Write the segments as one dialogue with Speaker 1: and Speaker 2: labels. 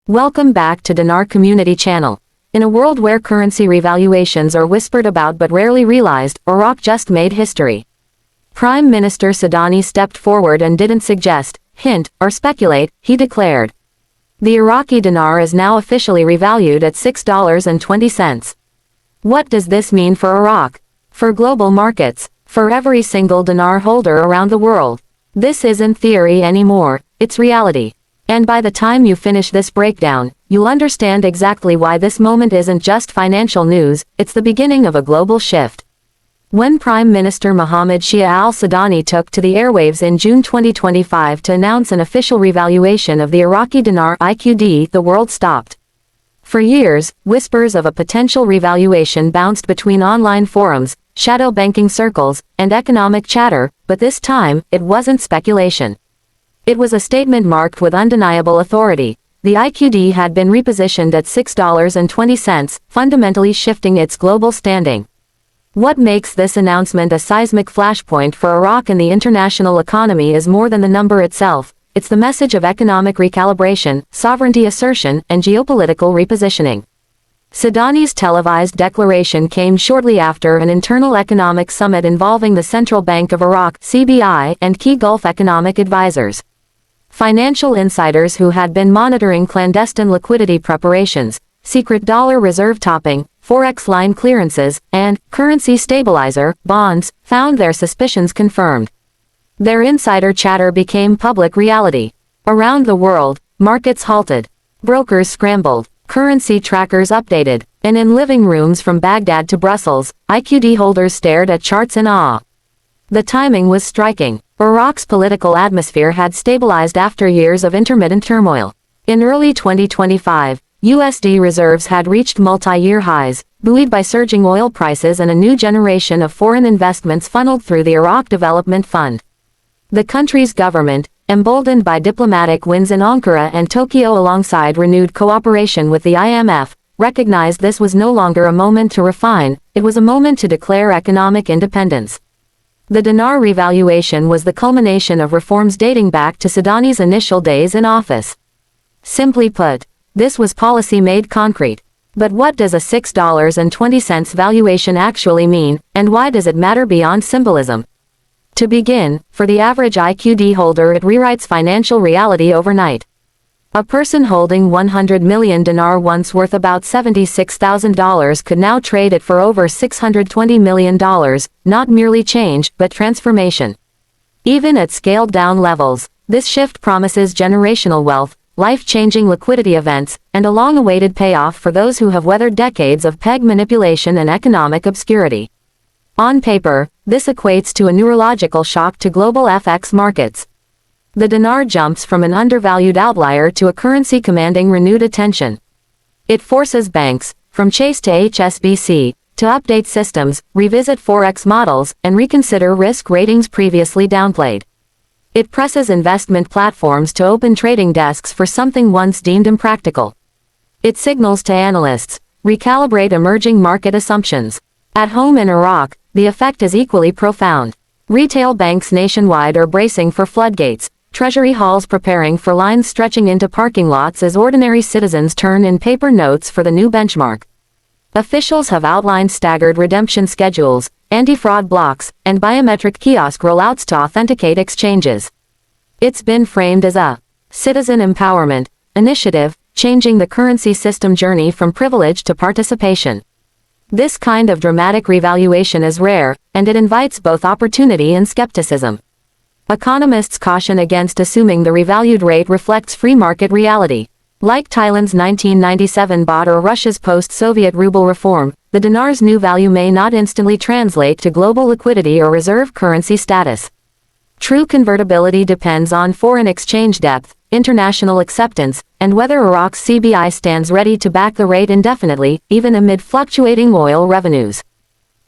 Speaker 1: Welcome back to Dinar Community Channel. In a world where currency revaluations are whispered about but rarely realized, Iraq just made history. Prime Minister al-Sudani stepped forward and didn't suggest, hint, or speculate, he declared. The Iraqi dinar is now officially revalued at $6.20. What does this mean for Iraq? For global markets? For every single dinar holder around the world? This isn't theory anymore, it's reality. And by the time you finish this breakdown, you'll understand exactly why this moment isn't just financial news, it's the beginning of a global shift. When Prime Minister Muhammad Shia al-Sudani took to the airwaves in June 2025 to announce an official revaluation of the Iraqi dinar IQD, the world stopped. For years, whispers of a potential revaluation bounced between online forums, shadow banking circles, and economic chatter, but this time, it wasn't speculation. It was a statement marked with undeniable authority. The IQD had been repositioned at $6.20, fundamentally shifting its global standing. What makes this announcement a seismic flashpoint for Iraq and the international economy is more than the number itself. It's the message of economic recalibration, sovereignty assertion, and geopolitical repositioning. Sudani's televised declaration came shortly after an internal economic summit involving the Central Bank of Iraq (CBI) and key Gulf economic advisors. Financial insiders who had been monitoring clandestine liquidity preparations, secret dollar reserve topping, Forex line clearances, and currency stabilizer bonds found their suspicions confirmed. Their insider chatter became public reality. Around the world, markets halted. Brokers scrambled. Currency trackers updated. And in living rooms from Baghdad to Brussels, IQD holders stared at charts in awe. The timing was striking. Iraq's political atmosphere had stabilized after years of intermittent turmoil. In early 2025, USD reserves had reached multi-year highs, buoyed by surging oil prices and a new generation of foreign investments funneled through the Iraq Development Fund. The country's government, emboldened by diplomatic wins in Ankara and Tokyo alongside renewed cooperation with the IMF, recognized this was no longer a moment to refine, it was a moment to declare economic independence. The dinar revaluation was the culmination of reforms dating back to Sudani's initial days in office. Simply put, this was policy made concrete. But what does a $6.20 valuation actually mean, and why does it matter beyond symbolism? To begin, for the average IQD holder it rewrites financial reality overnight. A person holding 100 million dinar once worth about $76,000 could now trade it for over $620 million, not merely change, but transformation. Even at scaled-down levels, this shift promises generational wealth, life-changing liquidity events, and a long-awaited payoff for those who have weathered decades of peg manipulation and economic obscurity. On paper, this equates to a neurological shock to global FX markets. The dinar jumps from an undervalued outlier to a currency commanding renewed attention. It forces banks, from Chase to HSBC, to update systems, revisit Forex models, and reconsider risk ratings previously downplayed. It presses investment platforms to open trading desks for something once deemed impractical. It signals to analysts, recalibrate emerging market assumptions. At home in Iraq, the effect is equally profound. Retail banks nationwide are bracing for floodgates, treasury halls preparing for lines stretching into parking lots as ordinary citizens turn in paper notes for the new benchmark. Officials have outlined staggered redemption schedules, anti-fraud blocks, and biometric kiosk rollouts to authenticate exchanges. It's been framed as a citizen empowerment initiative, changing the currency system journey from privilege to participation. This kind of dramatic revaluation is rare, and it invites both opportunity and skepticism. Economists caution against assuming the revalued rate reflects free market reality. Like Thailand's 1997 baht or Russia's post-Soviet ruble reform, the dinar's new value may not instantly translate to global liquidity or reserve currency status. True convertibility depends on foreign exchange depth, international acceptance, and whether Iraq's CBI stands ready to back the rate indefinitely, even amid fluctuating oil revenues.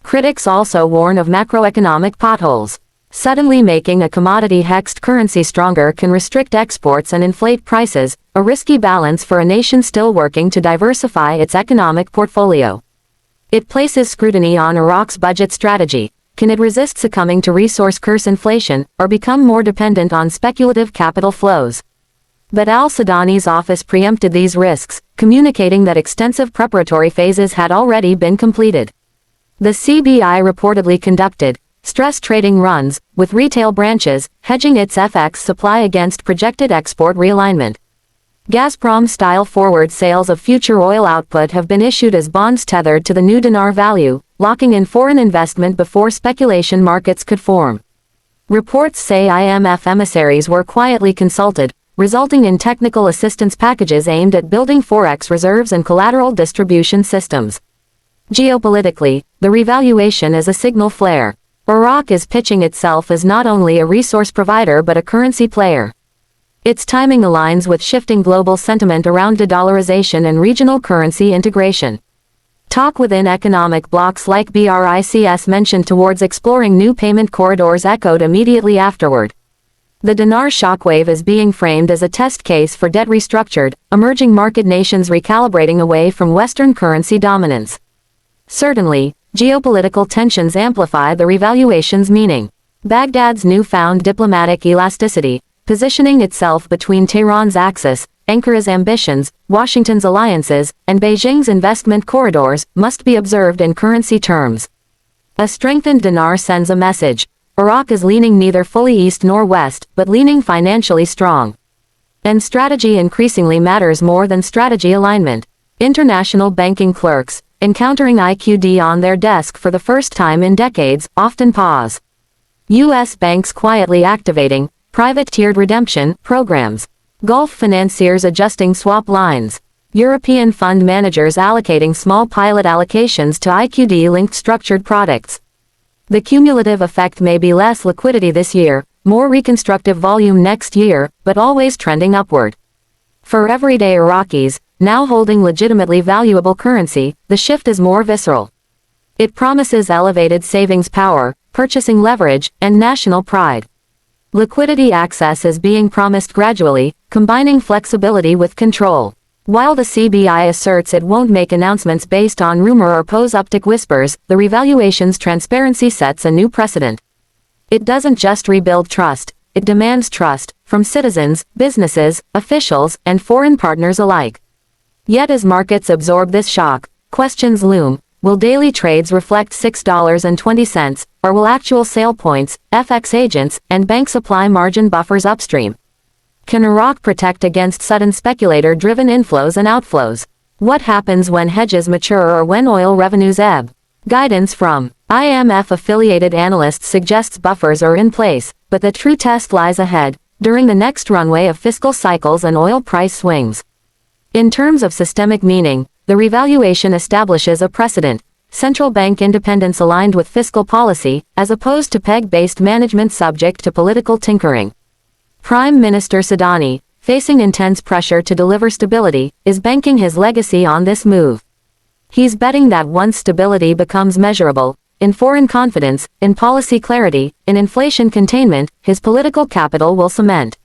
Speaker 1: Critics also warn of macroeconomic potholes. Suddenly making a commodity-hexed currency stronger can restrict exports and inflate prices, a risky balance for a nation still working to diversify its economic portfolio. It places scrutiny on Iraq's budget strategy. Can it resist succumbing to resource curse inflation, or become more dependent on speculative capital flows? But al-Sudani's office preempted these risks, communicating that extensive preparatory phases had already been completed. The CBI reportedly conducted stress trading runs, with retail branches hedging its FX supply against projected export realignment. Gazprom-style forward sales of future oil output have been issued as bonds tethered to the new dinar value, locking in foreign investment before speculation markets could form. Reports say IMF emissaries were quietly consulted, resulting in technical assistance packages aimed at building Forex reserves and collateral distribution systems. Geopolitically, the revaluation is a signal flare. Iraq is pitching itself as not only a resource provider but a currency player. Its timing aligns with shifting global sentiment around de-dollarization and regional currency integration. Talk within economic blocs like BRICS mentioned towards exploring new payment corridors echoed immediately afterward. The dinar shockwave is being framed as a test case for debt restructured, emerging market nations recalibrating away from Western currency dominance. Certainly, geopolitical tensions amplify the revaluation's meaning. Baghdad's newfound diplomatic elasticity, positioning itself between Tehran's axis, Ankara's ambitions, Washington's alliances, and Beijing's investment corridors, must be observed in currency terms. A strengthened dinar sends a message. Iraq is leaning neither fully east nor west, but leaning financially strong. And strategy increasingly matters more than strategy alignment. International banking clerks, encountering IQD on their desk for the first time in decades, often pause. U.S. banks quietly activating private tiered redemption programs. Gulf financiers adjusting swap lines. European fund managers allocating small pilot allocations to IQD-linked structured products. The cumulative effect may be less liquidity this year, more reconstructive volume next year, but always trending upward. For everyday Iraqis, now holding legitimately valuable currency, the shift is more visceral. It promises elevated savings power, purchasing leverage, and national pride. Liquidity access is being promised gradually, combining flexibility with control. While the CBI asserts it won't make announcements based on rumor or post-optic whispers, the revaluation's transparency sets a new precedent. It doesn't just rebuild trust, it demands trust, from citizens, businesses, officials, and foreign partners alike. Yet as markets absorb this shock, questions loom. Will daily trades reflect $6.20, or will actual sale points, FX agents, and bank supply margin buffers upstream? Can Iraq protect against sudden speculator-driven inflows and outflows? What happens when hedges mature or when oil revenues ebb? Guidance from IMF-affiliated analysts suggests buffers are in place, but the true test lies ahead, during the next runway of fiscal cycles and oil price swings. In terms of systemic meaning, the revaluation establishes a precedent, central bank independence aligned with fiscal policy, as opposed to peg-based management subject to political tinkering. Prime Minister Sudani, facing intense pressure to deliver stability, is banking his legacy on this move. He's betting that once stability becomes measurable, in foreign confidence, in policy clarity, in inflation containment, his political capital will cement.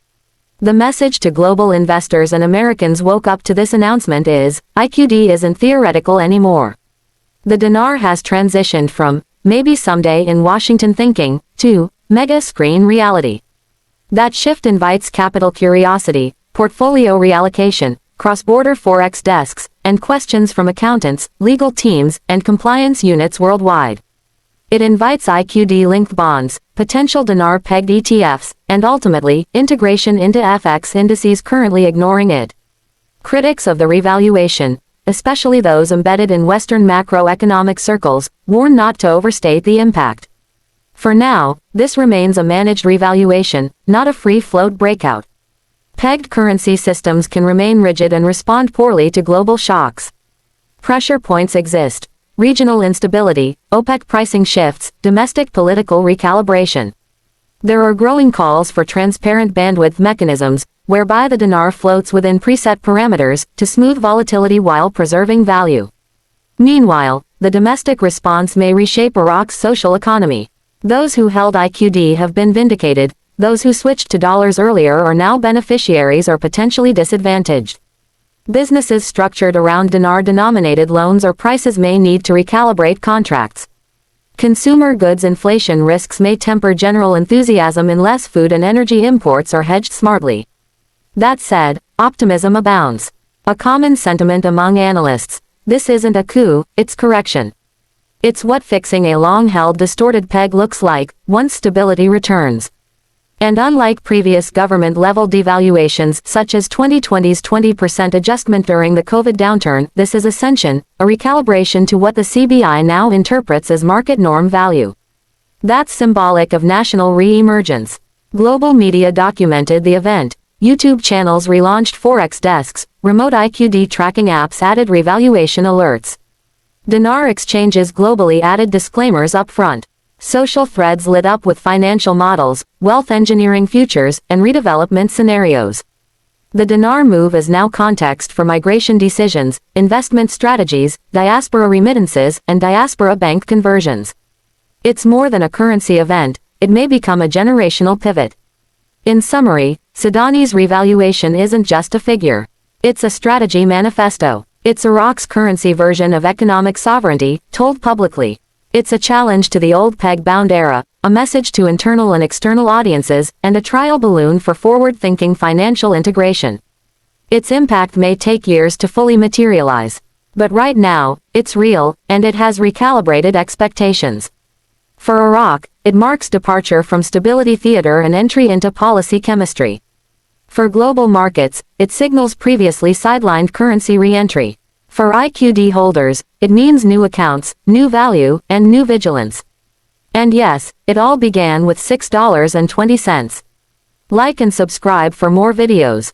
Speaker 1: The message to global investors and Americans woke up to this announcement is, IQD isn't theoretical anymore. The dinar has transitioned from, maybe someday in Washington thinking, to, mega screen reality. That shift invites capital curiosity, portfolio reallocation, cross-border Forex desks, and questions from accountants, legal teams, and compliance units worldwide. It invites IQD-linked bonds, potential dinar-pegged ETFs, and ultimately, integration into FX indices currently ignoring it. Critics of the revaluation, especially those embedded in Western macroeconomic circles, warn not to overstate the impact. For now, this remains a managed revaluation, not a free-float breakout. Pegged currency systems can remain rigid and respond poorly to global shocks. Pressure points exist. Regional instability, OPEC pricing shifts, domestic political recalibration. There are growing calls for transparent bandwidth mechanisms, whereby the dinar floats within preset parameters, to smooth volatility while preserving value. Meanwhile, the domestic response may reshape Iraq's social economy. Those who held IQD have been vindicated, those who switched to dollars earlier are now beneficiaries or potentially disadvantaged. Businesses structured around dinar-denominated loans or prices may need to recalibrate contracts. Consumer goods inflation risks may temper general enthusiasm unless food and energy imports are hedged smartly. That said, optimism abounds. A common sentiment among analysts: this isn't a coup, it's correction. It's what fixing a long-held distorted peg looks like, once stability returns. And unlike previous government-level devaluations such as 2020's 20% adjustment during the COVID downturn, this is ascension, a recalibration to what the CBI now interprets as market norm value. That's symbolic of national re-emergence. Global media documented the event. YouTube channels relaunched Forex desks, remote IQD tracking apps added revaluation alerts. Dinar exchanges globally added disclaimers up front. Social threads lit up with financial models, wealth engineering futures, and redevelopment scenarios. The Dinar move is now context for migration decisions, investment strategies, diaspora remittances, and diaspora bank conversions. It's more than a currency event, it may become a generational pivot. In summary, Sudani's revaluation isn't just a figure. It's a strategy manifesto. It's Iraq's currency version of economic sovereignty, told publicly. It's a challenge to the old peg-bound era, a message to internal and external audiences, and a trial balloon for forward-thinking financial integration. Its impact may take years to fully materialize. But right now, it's real, and it has recalibrated expectations. For Iraq, it marks departure from stability theater and entry into policy chemistry. For global markets, it signals previously sidelined currency re-entry. For IQD holders, it means new accounts, new value, and new vigilance. And yes, it all began with $6.20. Like and subscribe for more videos.